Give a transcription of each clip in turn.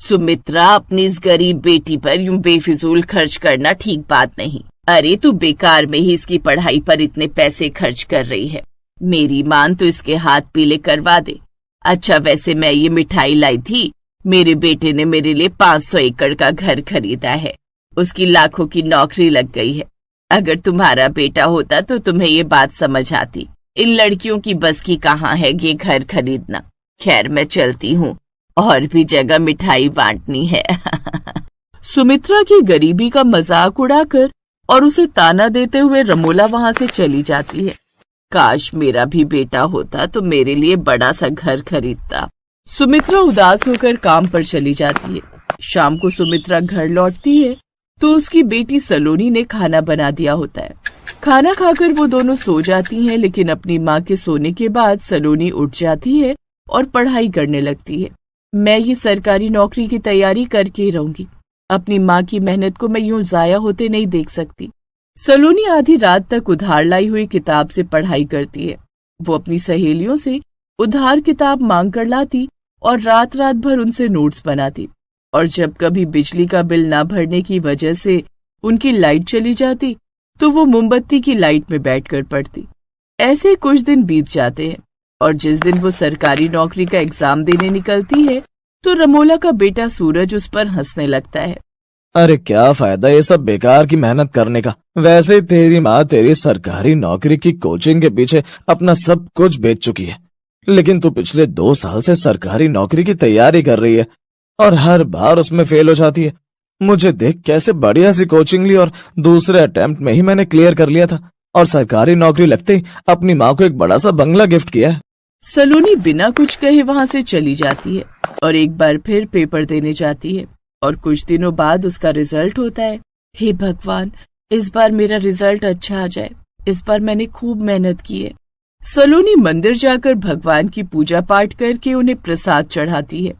सुमित्रा, अपनी इस गरीब बेटी पर यूं बेफिजूल खर्च करना ठीक बात नहीं। अरे तू बेकार में ही इसकी पढ़ाई पर इतने पैसे खर्च कर रही है। मेरी मान तो इसके हाथ पीले करवा दे। अच्छा वैसे मैं ये मिठाई लाई थी, मेरे बेटे ने मेरे लिए 500 एकड़ का घर खरीदा है। उसकी लाखों की नौकरी लग गई है। अगर तुम्हारा बेटा होता तो तुम्हें ये बात समझ आती। इन लड़कियों की बस की कहाँ है ये घर खरीदना। खैर मैं चलती हूँ, और भी जगह मिठाई बांटनी है। सुमित्रा की गरीबी का मजाक उड़ाकर और उसे ताना देते हुए रमोला वहां से चली जाती है। काश मेरा भी बेटा होता तो मेरे लिए बड़ा सा घर खरीदता। सुमित्रा उदास होकर काम पर चली जाती है। शाम को सुमित्रा घर लौटती है तो उसकी बेटी सलोनी ने खाना बना दिया होता है। खाना खाकर वो दोनों सो जाती हैं, लेकिन अपनी माँ के सोने के बाद सलोनी उठ जाती है और पढ़ाई करने लगती है। मैं ये सरकारी नौकरी की तैयारी करके ही रहूंगी। अपनी माँ की मेहनत को मैं यूं जाया होते नहीं देख सकती। सलोनी आधी रात तक उधार लाई हुई किताब से पढ़ाई करती है। वो अपनी सहेलियों से उधार किताब मांग कर लाती और रात रात भर उनसे नोट्स बनाती। और जब कभी बिजली का बिल ना भरने की वजह से उनकी लाइट चली जाती तो वो मोमबत्ती की लाइट में बैठकर पढ़ती। ऐसे कुछ दिन बीत जाते हैं और जिस दिन वो सरकारी नौकरी का एग्जाम देने निकलती है तो रमोला का बेटा सूरज उस पर हंसने लगता है। अरे क्या फायदा ये सब बेकार की मेहनत करने का। वैसे तेरी माँ तेरी सरकारी नौकरी की कोचिंग के पीछे अपना सब कुछ बेच चुकी है, लेकिन तू पिछले 2 साल से सरकारी नौकरी की तैयारी कर रही है और हर बार उसमें फेल हो जाती है। मुझे देख कैसे बढ़िया सी कोचिंग ली और दूसरे अटेम्प्ट में ही मैंने क्लियर कर लिया था और सरकारी नौकरी लगते ही अपनी माँ को एक बड़ा सा बंगला गिफ्ट किया है। सलोनी बिना कुछ कहे वहां से चली जाती है और एक बार फिर पेपर देने जाती है और कुछ दिनों बाद उसका रिजल्ट होता है। हे भगवान, इस बार मेरा रिजल्ट अच्छा आ जाए। इस बार मैंने खूब मेहनत की है। सलोनी मंदिर जाकर भगवान की पूजा पाठ करके उन्हें प्रसाद चढ़ाती है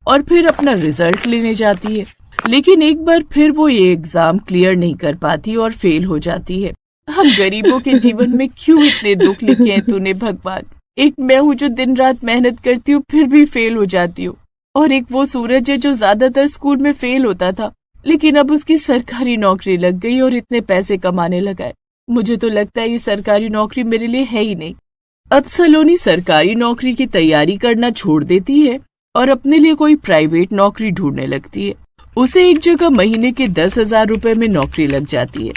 और फिर अपना रिजल्ट लेने जाती है। लेकिन एक बार फिर वो ये एग्जाम क्लियर नहीं कर पाती और फेल हो जाती है। हम गरीबों के जीवन में क्यों इतने दुख लिखे हैं तूने भगवान। एक मैं हूँ जो दिन रात मेहनत करती हूँ फिर भी फेल हो जाती हूँ, और एक वो सूरज है जो ज्यादातर स्कूल में फेल होता था लेकिन अब उसकी सरकारी नौकरी लग गई और इतने पैसे कमाने लगा है। मुझे तो लगता है ये सरकारी नौकरी मेरे लिए है ही नहीं। अब सलोनी सरकारी नौकरी की तैयारी करना छोड़ देती है और अपने लिए कोई प्राइवेट नौकरी ढूंढने लगती है। उसे एक जगह महीने के 10,000 रुपए में नौकरी लग जाती है,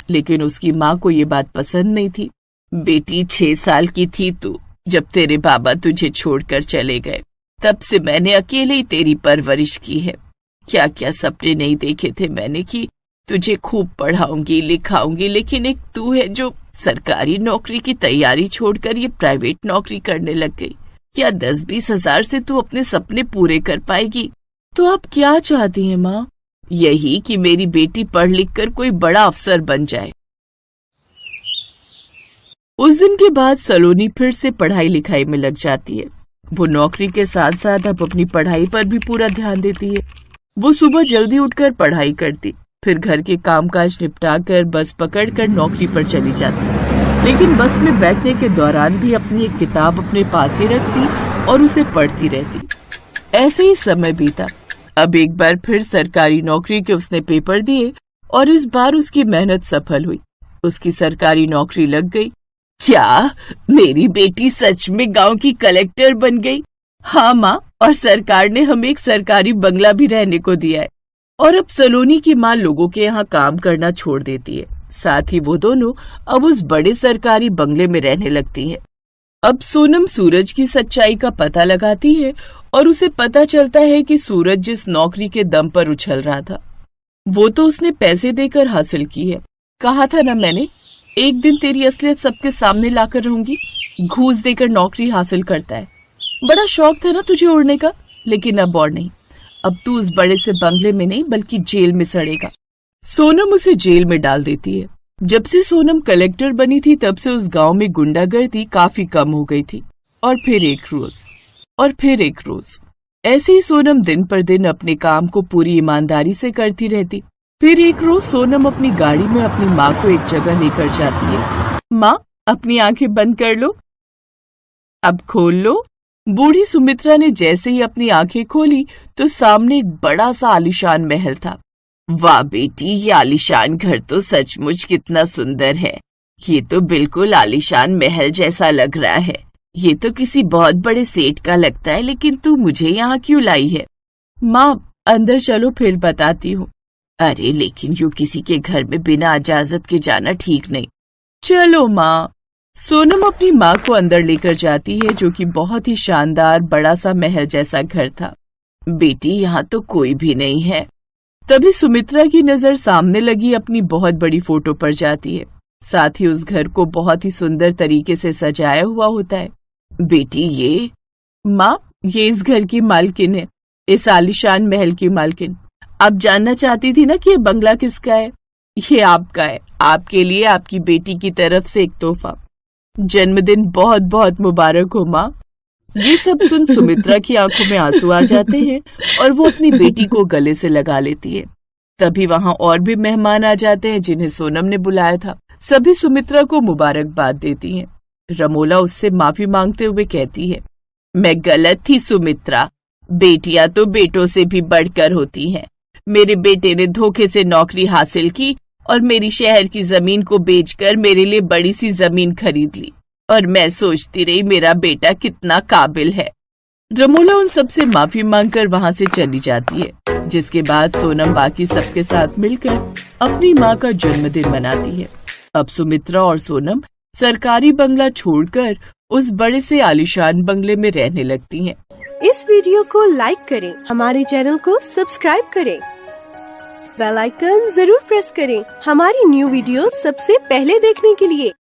लेकिन उसकी माँ को ये बात पसंद नहीं थी। बेटी 6 साल की थी तू जब तेरे बाबा तुझे छोड़कर चले गए। तब से मैंने अकेले ही तेरी परवरिश की है। क्या क्या सपने नहीं देखे थे मैंने कि तुझे खूब पढ़ाऊंगी लिखाऊंगी, लेकिन एक तू है जो सरकारी नौकरी की तैयारी छोड़कर ये प्राइवेट नौकरी करने लग गई। क्या 10-20 हजार से तू अपने सपने पूरे कर पाएगी? तो आप क्या चाहती हैं माँ? यही कि मेरी बेटी पढ़ लिख कर कोई बड़ा अफसर बन जाए। उस दिन के बाद सलोनी फिर से पढ़ाई लिखाई में लग जाती है। वो नौकरी के साथ साथ अब अपनी पढ़ाई पर भी पूरा ध्यान देती है। वो सुबह जल्दी उठकर पढ़ाई करती, फिर घर के कामकाज निपटाकर बस पकड़कर नौकरी पर चली जाती, लेकिन बस में बैठने के दौरान भी अपनी एक किताब अपने पास ही रखती और उसे पढ़ती रहती। ऐसे ही समय बीता। अब एक बार फिर सरकारी नौकरी के उसने पेपर दिए और इस बार उसकी मेहनत सफल हुई। उसकी सरकारी नौकरी लग गई। क्या मेरी बेटी सच में गांव की कलेक्टर बन गई? हाँ माँ, और सरकार ने हमें एक सरकारी बंगला भी रहने को दिया है। और अब सलोनी की माँ लोगों के यहाँ काम करना छोड़ देती है। साथ ही वो दोनों अब उस बड़े सरकारी बंगले में रहने लगती हैं। अब सोनम सूरज की सच्चाई का पता लगाती है और उसे पता चलता है कि सूरज जिस नौकरी के दम पर उछल रहा था वो तो उसने पैसे देकर हासिल की है। कहा था ना मैंने, एक दिन तेरी असलियत सबके सामने लाकर रहूंगी। घूस देकर नौकरी हासिल करता है। बड़ा शौक था ना तुझे उड़ने का, लेकिन अब और नहीं। अब तू उस बड़े से बंगले में नहीं बल्कि जेल में सड़ेगा। सोनम उसे जेल में डाल देती है। जब से सोनम कलेक्टर बनी थी तब से उस गांव में गुंडागर्दी काफी कम हो गई थी। और फिर एक रोज ऐसे ही सोनम दिन पर दिन अपने काम को पूरी ईमानदारी से करती रहती। फिर एक रोज सोनम अपनी गाड़ी में अपनी माँ को एक जगह लेकर जाती है। माँ, अपनी आंखें बंद कर लो, अब खोल लो, बूढ़ी सुमित्रा ने जैसे ही अपनी आंखें खोली तो सामने एक बड़ा सा आलीशान महल था। वाह बेटी, ये आलीशान घर तो सचमुच कितना सुंदर है। ये तो बिल्कुल आलीशान महल जैसा लग रहा है। ये तो किसी बहुत बड़े सेठ का लगता है, लेकिन तू मुझे यहाँ क्यों लाई है? माँ, अंदर चलो, फिर बताती हूँ। अरे लेकिन यूँ किसी के घर में बिना इजाजत के जाना ठीक नहीं। चलो माँ। सोनम अपनी माँ को अंदर लेकर जाती है, जो कि बहुत ही शानदार बड़ा सा महल जैसा घर था। बेटी, यहाँ तो कोई भी नहीं है। तभी सुमित्रा की नजर सामने लगी अपनी बहुत बड़ी फोटो पर जाती है। साथ ही उस घर को बहुत ही सुंदर तरीके से सजाया हुआ होता है। बेटी, ये माँ, ये इस घर की मालकिन है, इस आलीशान महल की मालकिन। आप जानना चाहती थी ना कि ये बंगला किसका है? ये आपका है, आपके लिए आपकी बेटी की तरफ से एक तोहफा। जन्मदिन बहुत बहुत मुबारक हो माँ। ये सब सुन सुमित्रा की आंखों में आंसू आ जाते हैं और वो अपनी बेटी को गले से लगा लेती है। तभी वहाँ और भी मेहमान आ जाते हैं जिन्हें सोनम ने बुलाया था। सभी सुमित्रा को मुबारकबाद देती हैं। रमोला उससे माफी मांगते हुए कहती है, मैं गलत थी सुमित्रा। बेटियां तो बेटों से भी बढ़कर होती हैं। मेरे बेटे ने धोखे से नौकरी हासिल की और मेरी शहर की जमीन को बेचकर मेरे लिए बड़ी सी जमीन खरीद ली, और मैं सोचती रही मेरा बेटा कितना काबिल है। रमोला उन सबसे माफी मांगकर वहाँ से चली जाती है, जिसके बाद सोनम बाकी सबके साथ मिलकर अपनी माँ का जन्मदिन मनाती है। अब सुमित्रा और सोनम सरकारी बंगला छोड़कर उस बड़े से आलीशान बंगले में रहने लगती हैं। इस वीडियो को लाइक करें, हमारे चैनल को सब्सक्राइब करें, बेल आइकन जरूर प्रेस करें हमारी न्यू वीडियो सबसे पहले देखने के लिए।